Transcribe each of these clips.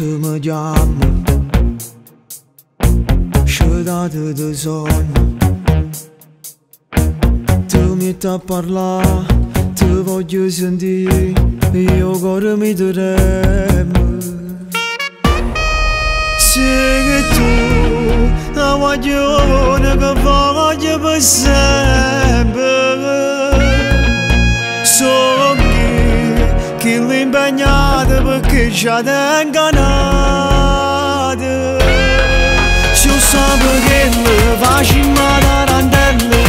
tu mi chiami, scegliete di sogno. Tu mi metti a parlare, ti voglio sentire, io cuore mi tremo. Sei che tu, la guaglione che voglio per sempre. Sogni che l'impegnato perché ci ha ingannati. Io sapevo che le facciamo da randelli,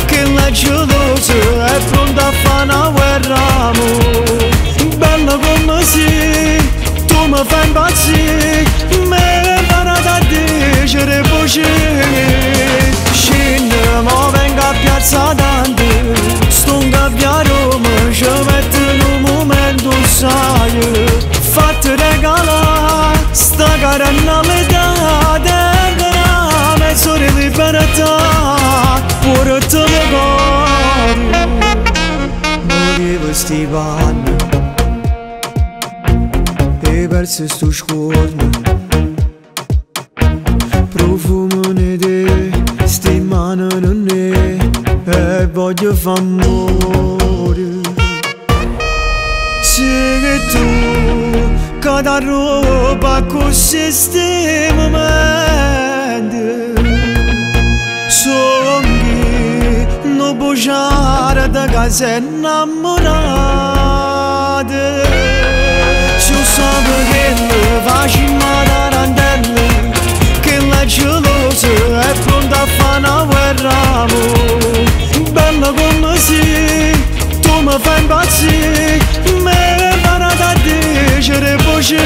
che la gelosa è pronta a fare una guerra. Bella come sei, tu mi fai impazzire, mi hai imparato a dire voce. Scendiamo, vengo a piazza Dante, sto in gabbia a Roma, ci metto in un momento, sai, fatti regalare sta carnalità, tengola mezzo di libertà, pure te lo ricordi, non questi panni, e verso sto scorno, profumo di te, sti mani non è, e voglio far amore. Sei che tu, che da roba così sti momenti, sogni, non bruciare da casa innamorate. Io sapevo che le facciamo da randelli, che la gelosa è pronta a fare una guerra. Bella come sei, tu mi fai impazzire, mi hai imparato a dire voce.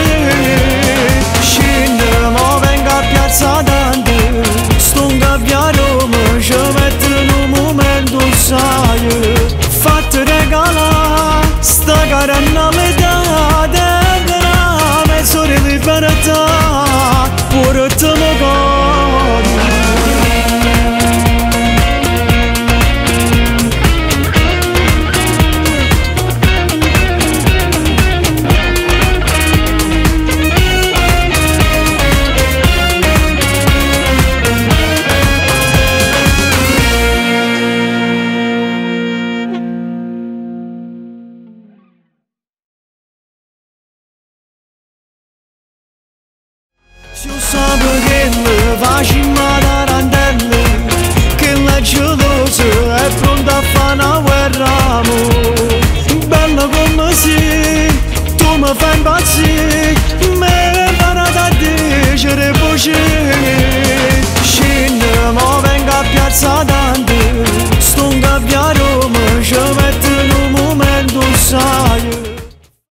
Scendiamo, vengo a piazza Dante, sto in gabbia a Roma, ci metto in un momento, sai, fatti regalare sta carnalità, tengola mezzo di libertà, pure te lo ricordi. Io sapevo che le facciamo da randelli, che la gelosa è pronta a fare una guerra. Bella come sei, tu mi fai impazzire,